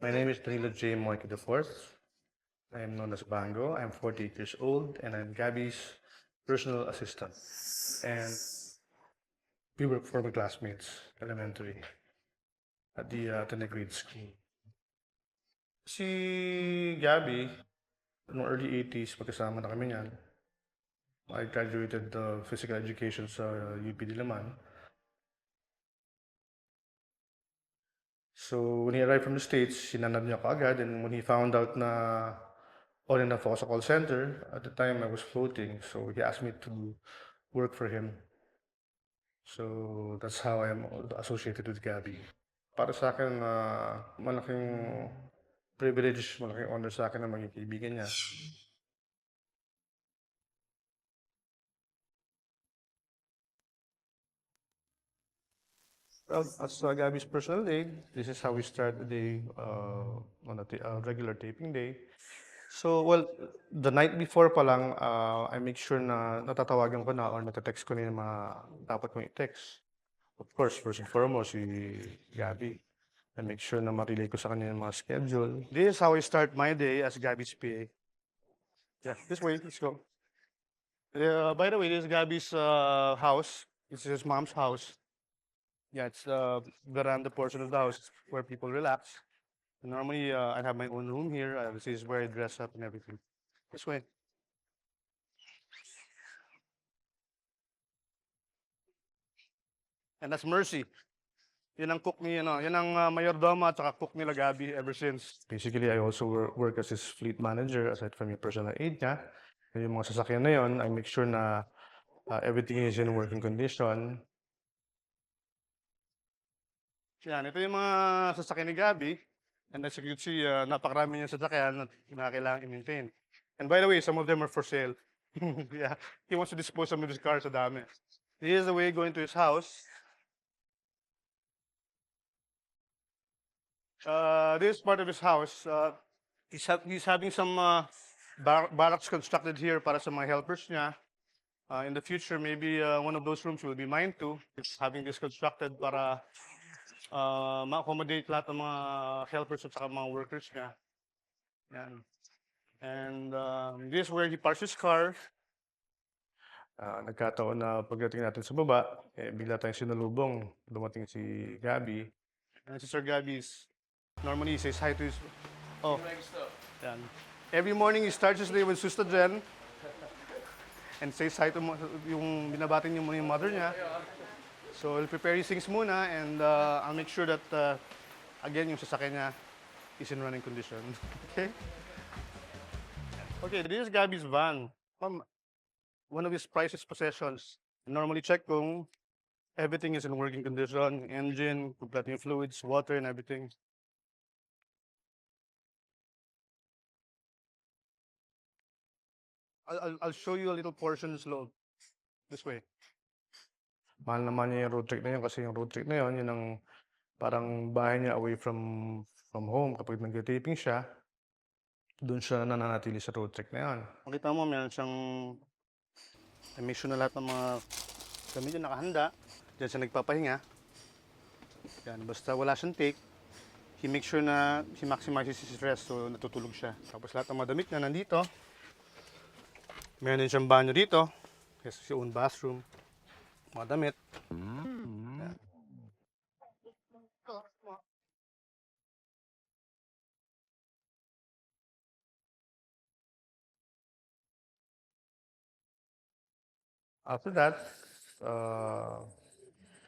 My name is Danilo J. Moike IV. I am known as Bango. I'm 48 years old and I'm Gabby's personal assistant. And we were former classmates, elementary, at the Tenegrid School. Si Gabby, noong early 80s, magkasama na kami niyan. I graduated physical education sa UP Diliman. So when he arrived from the States, sinanad niya ako agad, and when he found out na all enough ako sa call center, at the time I was floating, so he asked me to work for him. So that's how I am associated with Gabby. Para sa akin, malaking privilege, malaking honor sa akin na maging kaibigan niya. Well, as Gabby's personal day, this is how we start the day on a regular taping day. So, well, the night before pa lang, I make sure na natatawagan ko na or natatext ko na yung mga dapat kong i-text. Of course, first and foremost, si Gabby. I make sure na ma-relay ko sa kanya yung mga schedule. This is how I start my day as Gabby's PA. Yeah, this way, let's go. By the way, this is Gabby's house. It's his mom's house. Yeah, it's the veranda portion of the house where people relax. Normally, I have my own room here. This is where I dress up and everything. This way. And that's Mercy. Yan ang cook ni, yan ang mayordoma at saka cook nila Gabby ever since. Basically, I also work as his fleet manager aside from yung personal aid niya. Yung mga sasakyan na yun, I make sure na everything is in working condition. Yan, ito yung mga sasakyan ni Gabby. And as you can see, napakarami niyang sasakyan na kailangan i-maintain. And by the way, some of them are for sale. Yeah, he wants to dispose of his cars sa dami. This is the way going to his house. This is part of his house. He's having some barracks constructed here para sa mga helpers niya. In the future, maybe one of those rooms will be mine too. It's having this constructed para ma-accommodate lahat ng mga helpers at saka mga workers niya. Yan. And this is where he parks his car. Nagkataon na pagdating natin sa baba, bigla tayong sinalubong. Dumating si Gabby. And si Sir Gabby's normally he says hi to his... Oh, yan. Every morning he starts his day with Sister Jen and says hi to yung binabatin niyo muna yung mother niya. So he'll prepare his things muna and I'll make sure that again yung sasakyan niya is in running condition. Okay? Okay, this is Gabby's van. One of his prized possessions. I normally check kung everything is in working condition, engine, complete fluids, water, and everything. I'll show you a little portion slow. This way. Mahal naman niya yung road trip na yun kasi yung road trip na yun, yun ang parang bahay niya away from home. Kapag nag-taping siya, doon siya nananatili sa road trip na yun. Makita mo, meron siyang make sure na lahat ng mga gamit niya nakahanda. Diyan siya nagpapahinga. Yan, basta wala siyang take, he makes sure na he maximizes his rest so natutulog siya. Tapos lahat ng mga damit niya nandito. Meron din siyang banyo dito. Yes, his own bathroom. Mga damit. Yan. After that,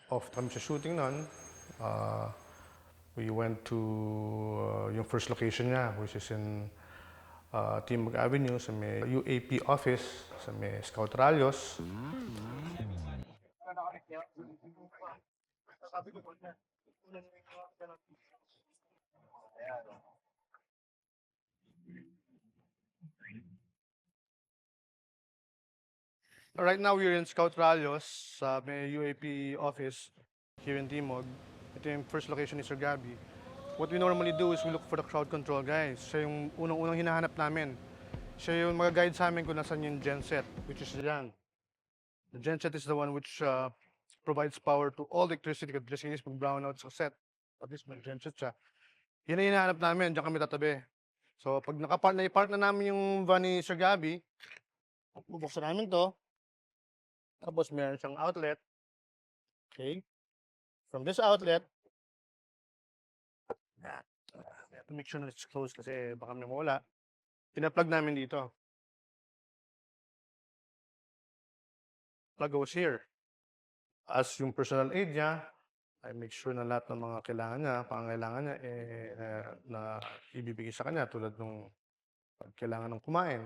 off kami sa shooting nun. We went to yung first location niya, which is in Timog Avenue, sa may UAP office, sa may Scout Ralios. Right now, we're in Scout Ralios, sa may UAP office here in Timog. Ito yung first location ni Sir Gabby. What we normally do is we look for the crowd control guys. Siya yung unang-unang hinahanap namin. Siya yung mag-guide sa amin kung nasan yung genset, which is dyan. The genset is the one which provides power to all electricity. Just in case pag brownouts sa set, at least may genset siya. Yan ang hinahanap namin, diyan kami tatabi. So pag naka-park na namin yung van ni Sir Gabby, bubuksan namin to. Tapos meron siyang outlet. Okay. From this outlet, to make sure na it's closed kasi baka may mawala. Pina-plug namin dito. Plug goes here. As yung personal aid niya, I make sure na lahat ng mga kailangan niya, pangangailangan niya, na ibibigay sa kanya tulad nung pag kailangan ng kumain.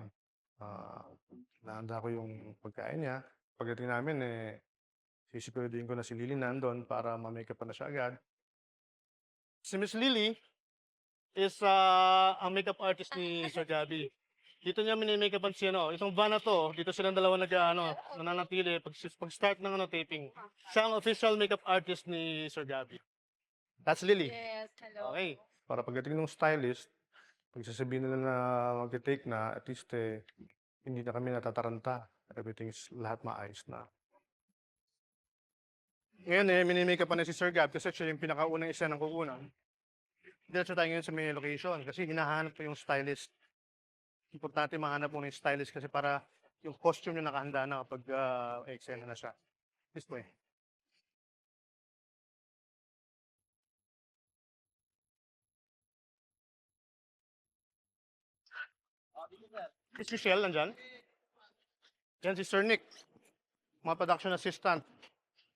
Nahanda ko yung pagkain niya. Pagdating namin, sisiguraduhin ko na si Lily nandun para ma-makeup pa na siya agad. Si Miss Lily is ang makeup artist ni Sir Gabby. Dito niya mini-makeupan si itong van na to, dito silang dalawa nananatili pag start ng taping. Siya ang official makeup artist ni Sir Gabby. That's Lily. Yes, hello. Okay. Para pagdating ng stylist, pag sasabihin nila na mag-take na, at least hindi na kami natataranta. Everything's lahat maayos na. Ngayon mini-makeup pa na si Sir Gab kasi siya yung pinakaunang isa ng kukunan. Diretso tayo ngayon sa may location kasi hinahanap ko yung stylist. Importante mahanap mo yung stylist kasi para yung costume niya nakahanda na kapag eksena na siya. This way. Si Michelle nandyan. Yan si Sir Nick. Mga production assistant.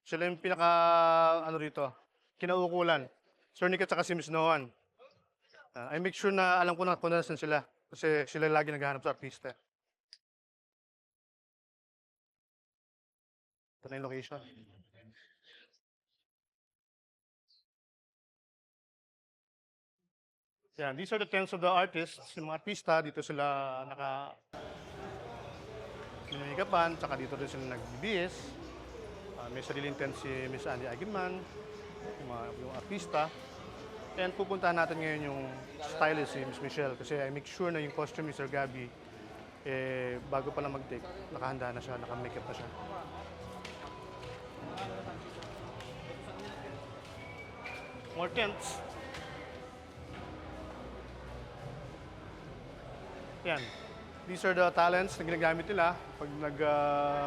Sila yung pinaka, rito, kinaukulan. Sir Nick at saka si Miss Noan. I make sure na alam ko na kung nasan sila. Kasi sila lagi naghahanap sa artista. Ito na yung location. Yan, these are the tents of the artists. Yung mga artista, dito sila minimikapan, tsaka dito rin sila nag-BBS. May sariling tent si Miss Andy Eigenman, yung artista. And pupuntahan natin ngayon yung stylist si Miss Michelle kasi I make sure na yung costume ni Sir Gabby, bago pa lang mag-take, nakahanda na siya, naka-makeup na siya. More tents. Yan. These are the talents na ginagamit nila pag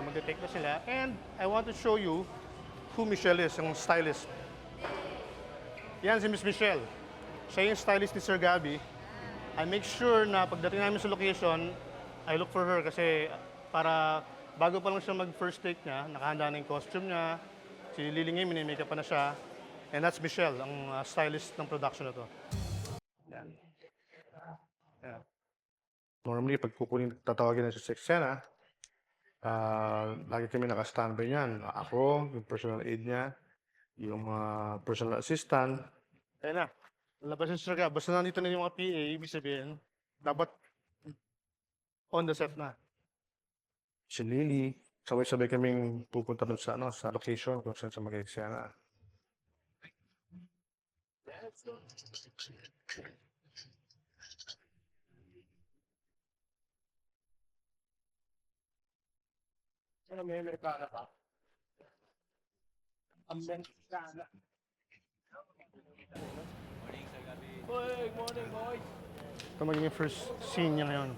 mag-take na sila. And I want to show you who Michelle is, yung stylist. Yan si Miss Michelle. Siya yung stylist ni Sir Gabby. I make sure na pagdating namin sa location, I look for her kasi para bago pa lang siya mag-first take niya, nakahanda na yung costume niya. Si Lily ngayon, mini-makeup pa na siya. And that's Michelle, ang stylist ng production na to. Yan. Yan. Normally, pag tatawagin na sa eksena, lagi kami naka-standby niyan. Ako, yung personal aid niya, yung personal assistant. Ayun na. Lalabas yung Sir Gab. Basta nandito na yung mga PA, ibig sabihin, dapat on the set na. Si Lily, sabay-sabay kaming pupunta dun sa, sa location kung saan sa mag-eksena. Ano may Amerikana pa? Amerikana. Good morning, boys. Ito magiging first scene niya ngayon.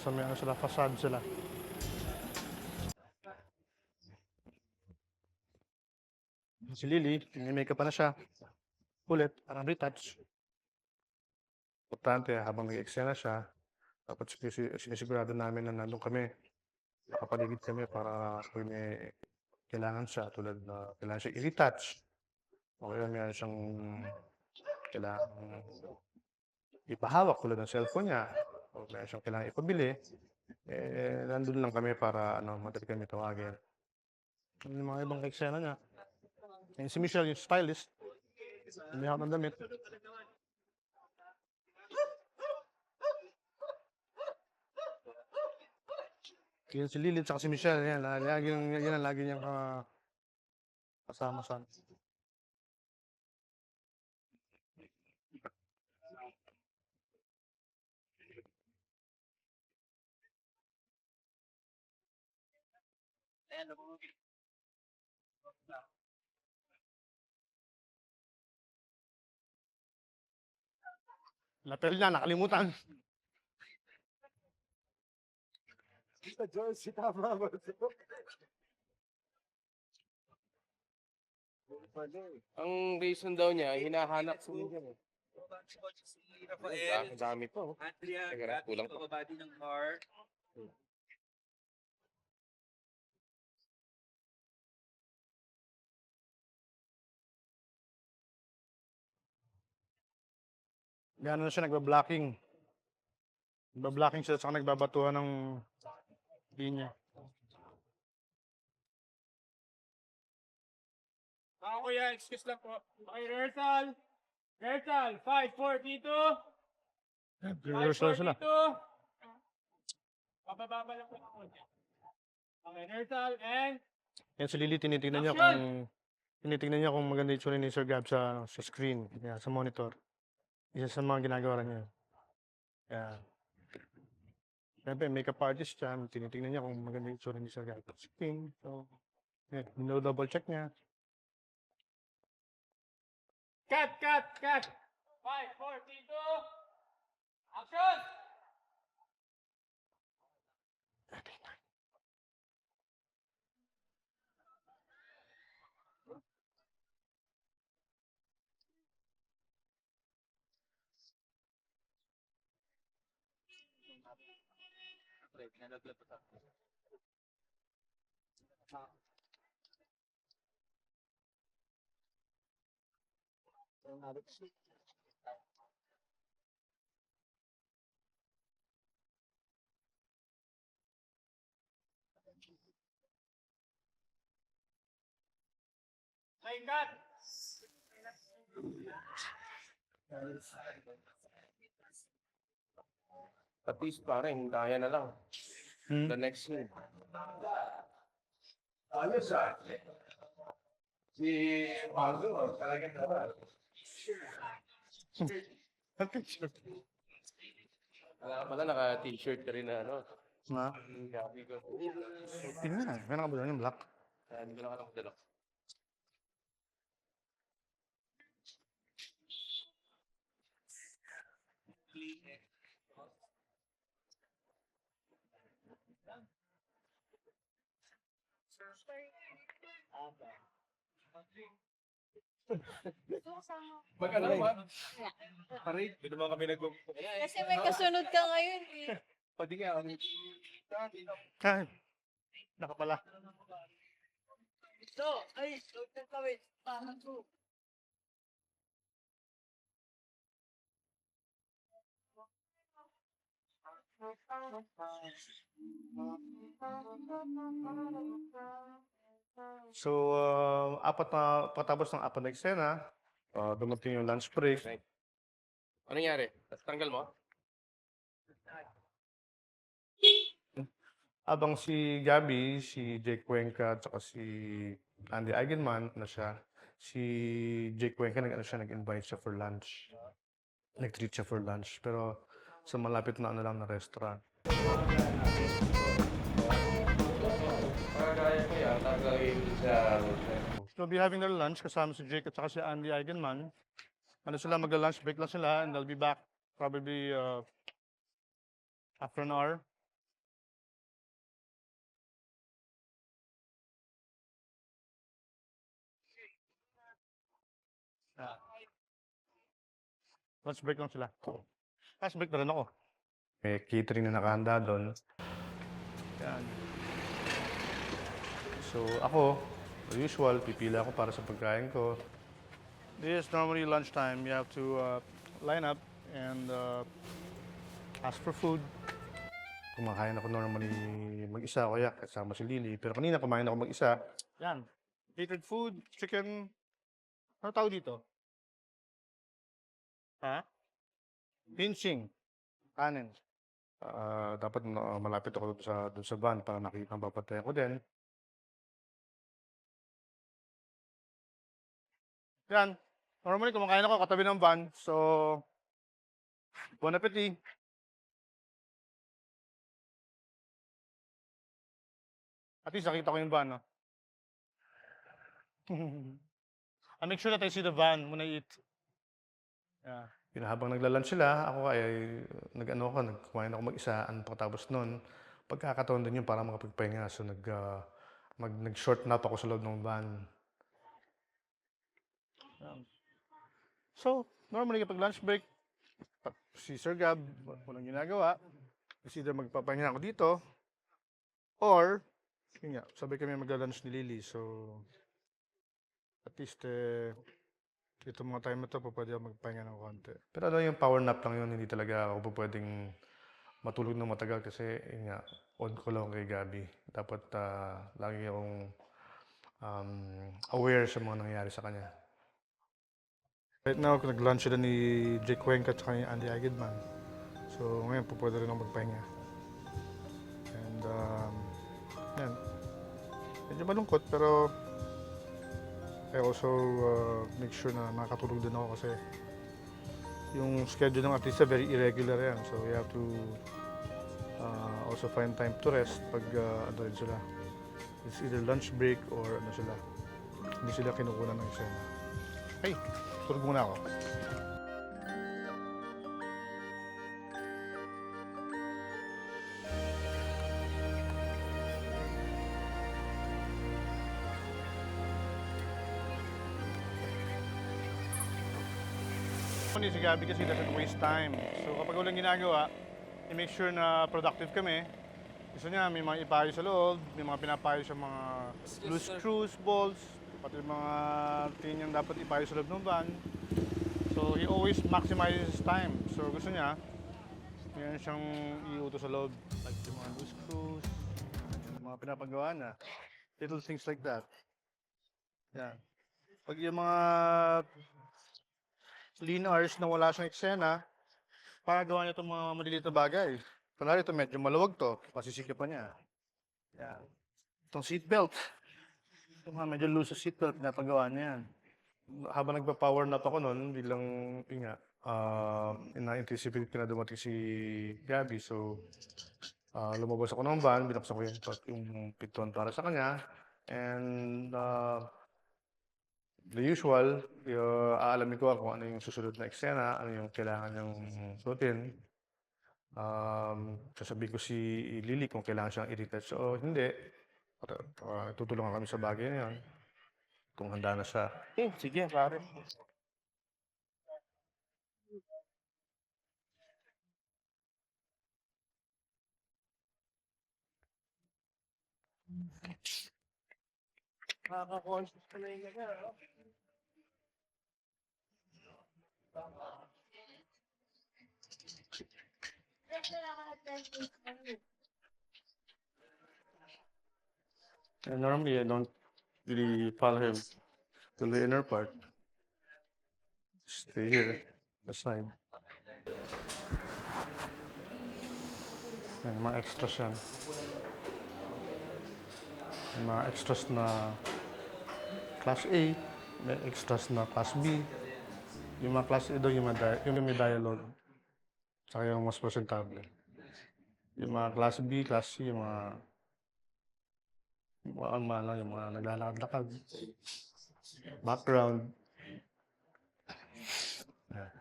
Sa may sila, facade sila. Si Lily, may-makeup pa na siya. Ulit, parang retouch. Importante, habang nag-eksena siya, dapat sinisigurado namin na nandun kami. Nakapaligid kami para kung may kailangan siya, tulad na kailangan siya i-retouch. O kaya meron siyang kailangan ipahawak tulad ng cellphone niya. O meron siyang kailangan ipabili. Nandun lang kami para madali kami tawagin. Yung mga ibang eksena niya. Si Michelle, yung stylist. Hindi ako ng damit. Yan si Lilith at si Michelle, yan ang lagi niyang kasama sa Lapel na, nakalimutan. Sa Jersey, tama ba? Ang reason daw niya, hinahanap si Miguel. Rafael, Ang dami po. Andrea, Teka lang, Gabby, kulang pa. pababa din ng car. Gano'n na siya nagba-blocking. Nagba-blocking siya saka nagbabatuhan ng linya. Kuya, excuse lang po. Okay, rehearsal. Rehearsal. 5, 4, dito. 5, Rehearsal 4, sila. dito. Pababa lang po ng konti. Okay, rehearsal and Yan si Lily, tinitingnan niya kung maganda yung tsura ni Sir Gab sa screen, sa monitor. Isa sa mga ginagawa niya. Yeah. Siyempre, makeup artist siya, tinitingnan niya kung maganda yung tsura ni Sir Gab sa screen. So, double check niya. cut, cut, cut. 5, 4, dito. Action! Okay, cut. At least pare, kaya na lang. The next scene. Ayos ah. Si Pazo, talagang naman. Wala pala, naka-t-shirt ka rin na ano. Na? Gabi ko. Tingnan na, may nakabula yung black. Kaya hindi ko lang alam dala. Mag-ano naman? Parade. Doon naman kami nag- Kasi may kasunod ka ngayon eh. Pwede nga kami. Ay, nakapala. Ito, ay, huwag kang kawin. Parang ko. So, patapos ng apat na eksena, dumating yung lunch break. Ano nangyari? Tanggal mo? Abang si Gabby, si Jake Cuenca, at saka si Andy Eigenman, si Jake Cuenca, nag-invite siya for lunch. Nag-treat siya for lunch. Pero sa malapit na na restaurant. Kaya ko yan, tanggalin sa... So, they'll be having their lunch kasama si Jake at saka si Andy Eigenman. Mag-lunch break lang sila and they'll be back probably after an hour. Lunch break lang sila. Lunch break na rin ako. May catering na nakahanda doon. Yan. So ako, as usual, pipila ako para sa pagkain ko. This is normally lunchtime. You have to line up and ask for food. Kumakain ako normally mag-isa, kaya kasama si Lily. Pero kanina kumain ako mag-isa. Yan. Catered food, chicken. Ano tawag dito? Ha? Pinching. Kanin. Dapat malapit ako dun sa van para nakita ang babantayan ko din. Yan. Normally, kumakain ako katabi ng van. So, bon appetit. At least nakita ko yung van, no? I make sure that I see the van when I eat. Yeah. Habang nagla-lunch sila, ako ay nagkumain ako mag-isa. Pagkatapos nun, pagkakataon din yun para makapagpahinga. So nag-short nap ako sa loob ng van. So, normally kapag lunch break, si Sir Gab, walang ginagawa. Is either magpapahinga ako dito, or, yun nga, sabay kami magla-lunch ni Lily. So, at least, ito mga time na to, pwede ako magpahinga ng konti. Pero ano yung power nap lang yun, hindi talaga ako pwedeng matulog ng matagal kasi, yun nga, on ko lang kay Gabi. Dapat lagi akong aware sa mga nangyayari sa kanya. Right now, nag-lunch sila ni Jake Cuenca at ni Andy Agidman. So, ngayon, pwede rin ako magpahinga. And, yan. Medyo malungkot, pero I also make sure na makakatulog din ako kasi yung schedule ng artista very irregular yan. So, we have to also find time to rest pag ano rin sila. It's either lunch break or ano sila. Hindi sila kinukunan ng eksena. Hey, tulog muna ako. Si Gabby kasi doesn't waste time. So kapag walang ginagawa, i-make sure na productive kami. Gusto niya, may mga ipayo sa loob, may mga pinapayo sa mga loose screws, bolts, pati mga tingin niyang dapat ipayo sa loob ng van. So he always maximizes time. So gusto niya, meron siyang iutos sa loob, like yung mga loose screws, yung mga pinapagawa na. Little things like that. Yeah. Pag yung mga lean hours na wala siyang eksena, para gawa niya itong mga maliliit na bagay. Kunwari ito medyo maluwag to, pasisikip pa niya. Yan. Itong seatbelt. Ito mga medyo loose sa seatbelt, pinapagawa niya yan. Habang nagpa-power nap ako noon, bilang, yun nga, ina-anticipate ko na dumating si Gabby. So, lumabas ako ng van, binuksan ko yung pintuan para sa kanya. And, the usual, aalamin ko kung ano yung susunod na eksena, ano yung kailangan niyang suotin. Sasabihin ko si Lily kung kailangan siyang i-retouch o hindi. Tutulungan kami sa bagay na yun. Kung handa na siya. Sige, pare. Nakaka-conscious ka na yung ganyan, no? And normally, I don't really follow him to the inner part. Stay here, aside. Yan, mga extras yan. May mga extras na Class A, may extras na Class B. Yung mga Class A daw, yung may dialogue. Saka yung mas presentable. Yung mga Class B, Class C, yung mga yung mga naglalakad-lakad. Background. Yeah.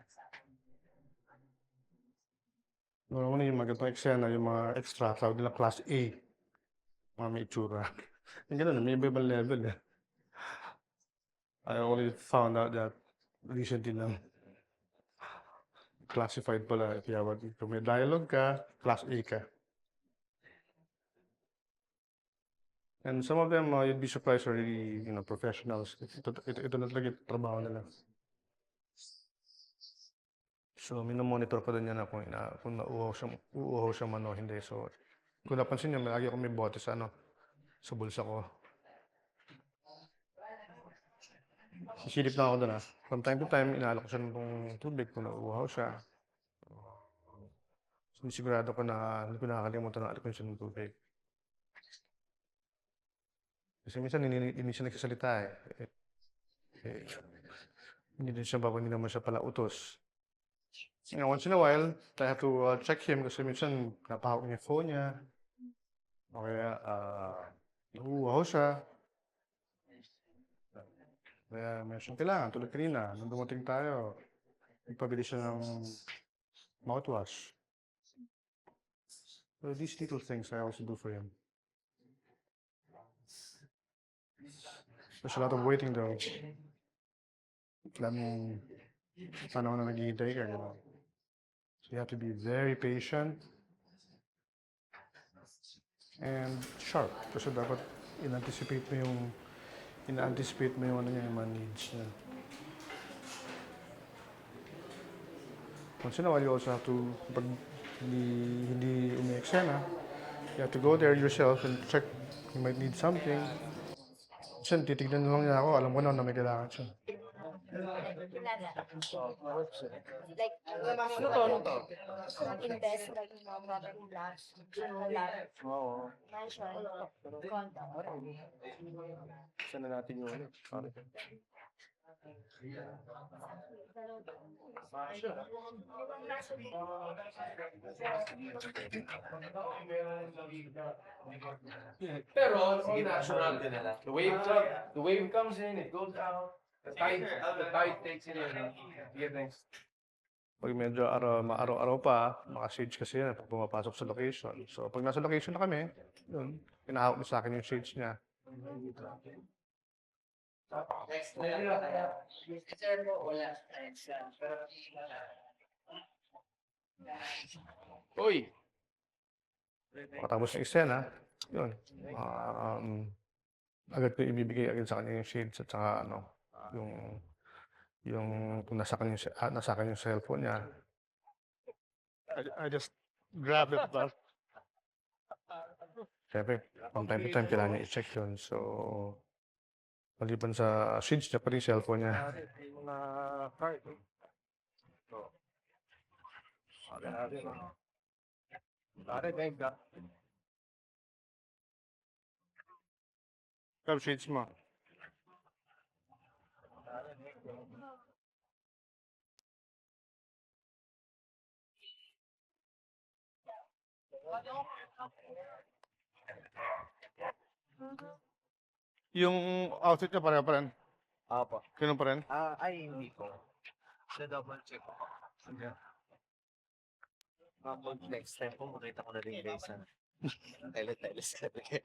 Normally, yung mga ganitong eksena, yung mga extra, tawag nila Class A. Mga may itsura. Yung ganun, may iba-ibang level eh. I only found out that recently lang. Classified pala, kung may dialogue ka, Class A ka. And some of them, you'd be surprised, are really, professionals. Ito na talaga yung trabaho nila. So, minomonitor ko din yan kung uuhaw siya man o hindi. So, kung napansin niyo, lagi ako may bote sa bulsa ko. Sisilip na ako doon From time to time, inaalok ko siya ng tubig kung nauuhaw siya. So, sigurado ko na hindi ko nakakalimutan na alok siya ng tubig. Kasi minsan hindi siya nagsasalita hindi din siya hindi naman siya pala utos. Once in a while, I have to check him kasi minsan napahawak niya yung phone niya. O kaya, Nahuhuwa siya. Kaya meron siyang kailangan. Tulad kanina, nung dumating tayo, nagpabili siya ng mouthwash. So these little things I also do for him. There's a lot of waiting though. Alam mo, panahon na naghihintay ka, gano'n. So you have to be very patient and sharp. Kasi dapat ina-anticipate mo yung ano niya, yung mga needs niya. Once in a while, you also have to, pag hindi umi-eksena, you have to go there yourself and check. You might need something. Minsan, titignan na lang niya ako, alam ko na may kailangan siya. Wala na. Like, Ano to? invest, like, mga property loss, land, Oo. mansion, condo. Saan na natin yung ano? Sorry. Pero, sige, natural din na lang. The wave comes in, it goes down. The tide takes it in. Sige, thanks. Pag medyo araw-araw pa, maka-shades kasi yan pag pumapasok sa location. So, pag nasa location na kami, yun, pinahawak niya sa akin yung shades niya. Uy! Pagkatapos ng eksena, yun, agad ko ibibigay agad sa kanya yung shades at saka yung kung nasa kanya yung cellphone niya. I just grab it, but siyempre, from time to time, kailangan niya i-check yun. So, maliban sa shades niya, pati yung cellphone niya. Yung mga card. Pare, thank ka. Grab shades mo. Yung outfit niya pareho pa rin. Apo. Ganun pa rin. Ay, hindi po. Sa double check ko. Sige. Next time po, makita ko na rin guys sa tele-tele sabi ko.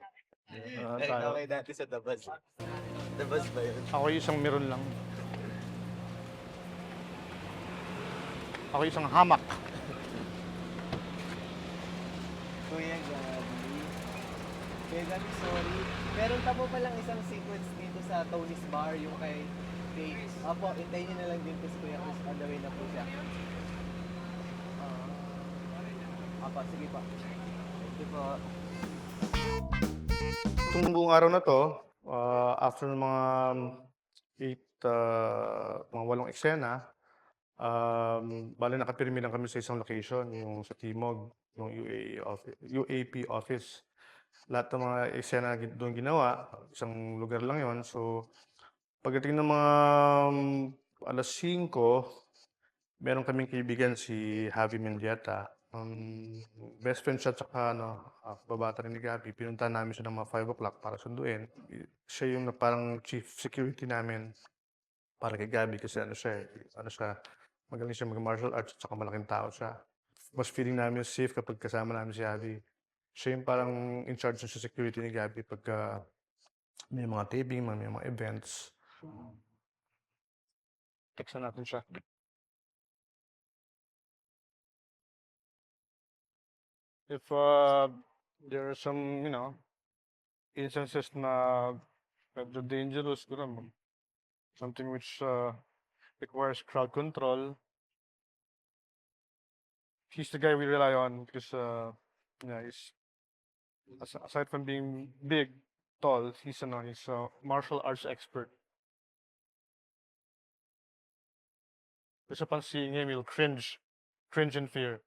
Tayo. Okay, dati sa Dabaz. Dabaz ba yun? Ako yung isang meron lang. Ako yung isang hamak. Kuya Gabi. Kuya Gabi, sorry. Meron pa po palang isang sequence dito sa Tony's Bar, yung kay Paige. Opo, hintayin niyo na lang din po si Kuya Chris. On the way na po siya. Opo, sige pa. Thank you po. Itong buong araw na to, after ng mga 8 eksena, bale nakapirmi lang kami sa isang location, yung sa Timog, yung UAP office. Lahat ng mga eksena doon ginawa, isang lugar lang yon. So, pagdating ng mga alas 5, meron kaming kaibigan si Javi Mendieta. Best friend siya tsaka babata rin ni Gabi. Pinuntahan namin siya ng mga 5 o'clock para sunduin. Siya yung parang chief security namin para kay Gabi kasi magaling siya mag-martial arts at saka malaking tao siya. Mas feeling namin safe kapag kasama namin si Javi. Siya yung parang in charge sa security ni Gabi pagka may mga taping, may mga events. Teksan natin siya. If there are some, instances na medyo dangerous, something which requires crowd control, he's the guy we rely on because, he's, aside from being big, tall, he's a martial arts expert. Just upon seeing him, you'll cringe in fear.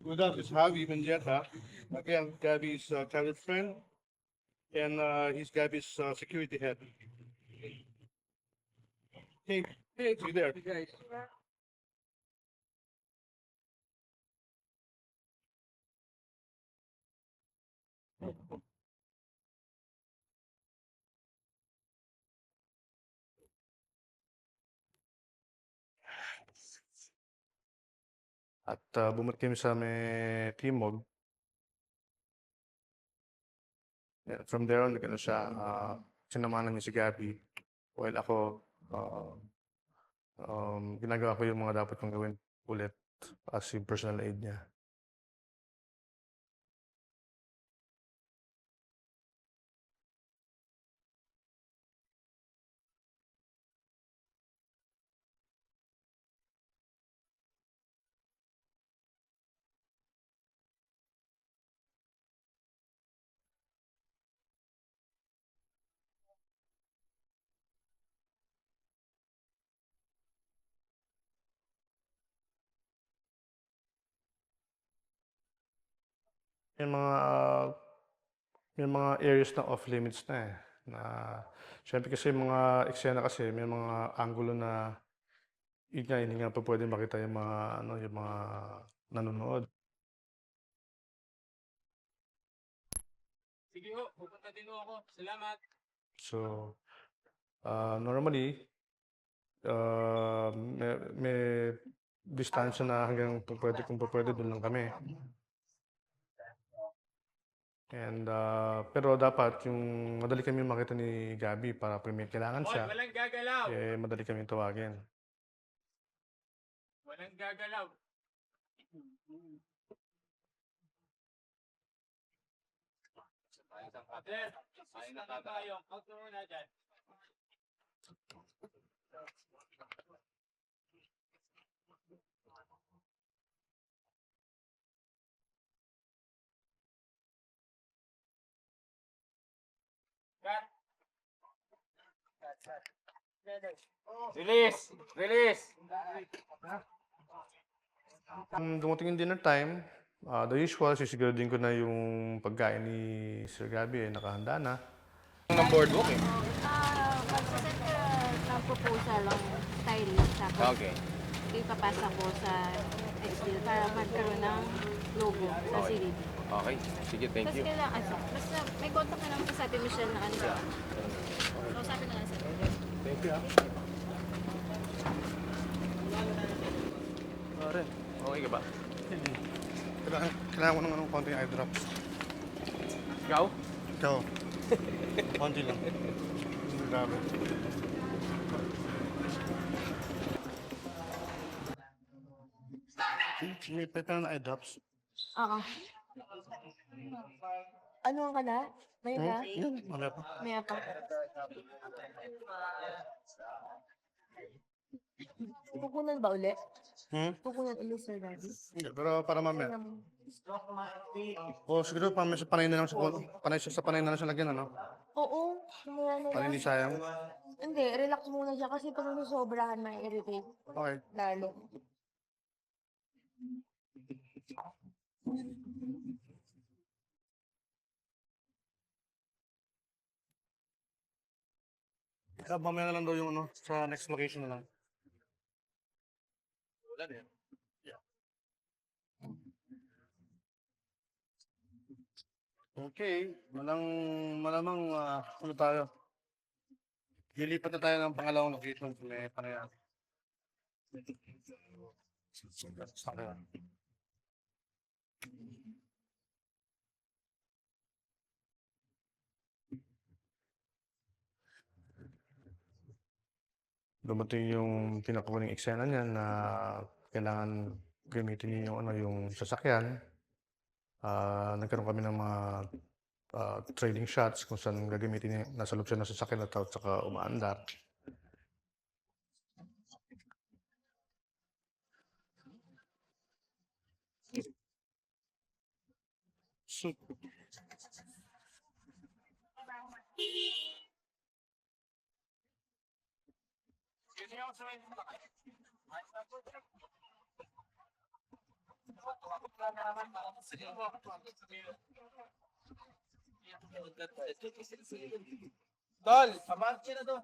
With us is Javi Mendieta. Again, Gabby's childhood friend, and he's Gabby's security head. Hey, you there? At bumalik kami sa may Timog. From there on, nag-ano siya, sinamahan namin si Gabby. While ako, uh, ginagawa ko yung mga dapat kong gawin ulit as yung personal aid niya. May mga, may mga areas na off limits na eh. Na, syempre kasi yung mga eksena kasi, may mga angulo na yun nga, hindi nga pa pwede makita yung mga, ano, yung mga nanonood. Sige ho, pupunta din ho ako. Salamat. So, normally, may distansya na hanggang kung pwede doon lang kami. And, pero dapat yung madali kami makita ni Gabby para pag may kailangan Hoy, siya, walang gagalaw. eh madali kami tawagin. Walang gagalaw. Sir, ayun na nga tayo. Out na muna dyan. Cut. Release! Release! Dumating yung dinner time, the usual, sisiguraduhin ko na yung pagkain ni Sir Gabby ay nakahanda na. Ng boardwalk eh. Magsasend ka ng proposal ang stylist. Tapos, Okay. ipapasa ko sa Excel para magkaroon ng logo sa CDD. Okay. Sige, thank Tapos you. kailangan, basta may contact ka naman sa Ate Michelle na ano. Kausapin na lang sa Thank you. Ren, okay ka ba? Kailangan ko ng konting eye drops. Ikaw? Ikaw. Konti lang. Grabe. May pwede na eye drops. Oo. Ano ang kana? May ba? Yun, mamaya pa. May apa? Pupunan ba uli? Pupunan ulit, Sir Daddy? Hindi, pero para mamaya. O siguro mamaya sa panay na lang sa panay na lang siya lagyan, ano? Oo. Sumura na Para lang. hindi sayang. Hindi, relax muna siya kasi pag sobrahan may irritate. Okay. Lalo. Kaya mamaya na lang daw yung ano, sa next location na lang. Wala na yan. Okay, malamang ano tayo. Lilipat na tayo ng pangalawang location kung may panayam. Sana. Dumating yung pinakahuling eksena niya na kailangan gamitin niya yung, ano, yung sasakyan. Nagkaroon kami ng mga trailing shots kung saan gagamitin niya, nasa loob siya ng sasakyan at saka umaandar. So, Tol, pabalik na to.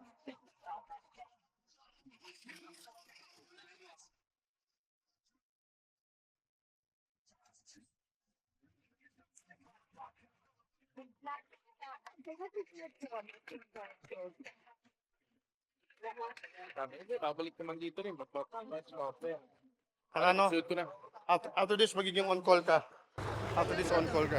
Sabi ko, babalik naman dito rin. Ang ano, Suit ko na. after this, magiging on-call ka. After this, on-call ka.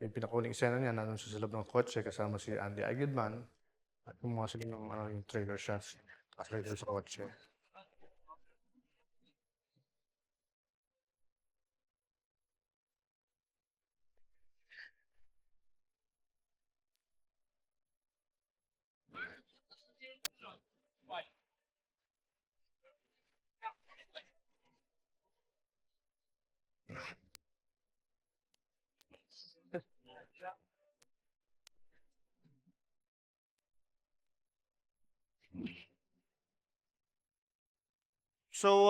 Yung pinakahuling eksena niya, nandun siya sa loob ng kotse kasama si Andy Agudman at kumuha sila ng yung trailer shots kasama sa kotse. So,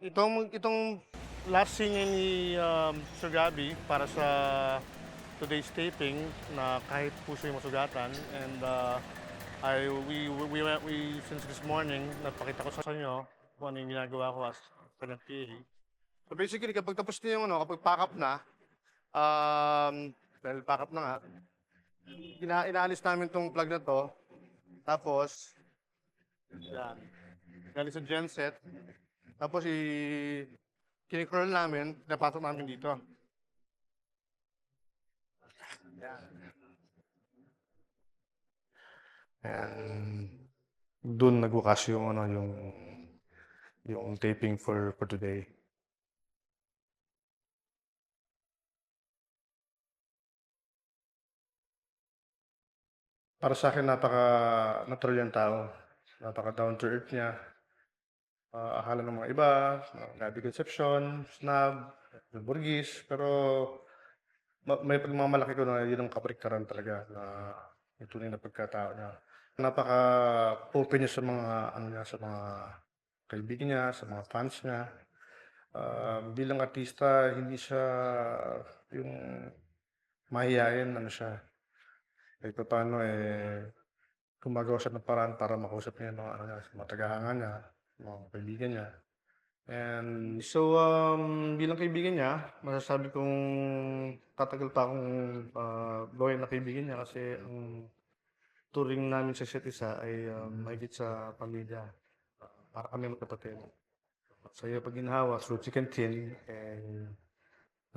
itong last scene ni Sir Gabby para sa today's taping na kahit puso yung masugatan and since this morning napakita ko sa inyo kung ano yung ginagawa ko as kanyang PA. So basically kapag tapos na yung kapag pack up na dahil pack up na nga, inaalis namin tong plug na to tapos yan. Galing sa genset. Tapos kinikurl namin, napasok namin dito. And doon nagwakas yung yung taping for today. Para sa akin napaka-natural yung tao. Napaka down to earth niya. Akala ng mga iba, Gabby Concepcion, Snab, Burgis, pero may pagmamalaki ko na yun ang kabaliktaran talaga na yung tunay na pagkatao niya. Napaka-open niya sa mga sa mga kaibigan niya, sa mga fans niya. Bilang artista, hindi siya yung mahihayin siya. Kahit paano gumagawa siya ng paraan para makausap niya sa mga tagahanga niya, mga kaibigan niya. And so, bilang kaibigan niya, masasabi kong tatagal pa akong gawin na kaibigan niya kasi ang turing namin sa isa't isa ay mahigit sa pamilya. Para kami magkapatid. Sa iyo pag ginhawa, through thick and thin, and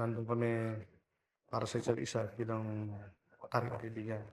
nandun kami para sa isa't isa bilang mataring kaibigan.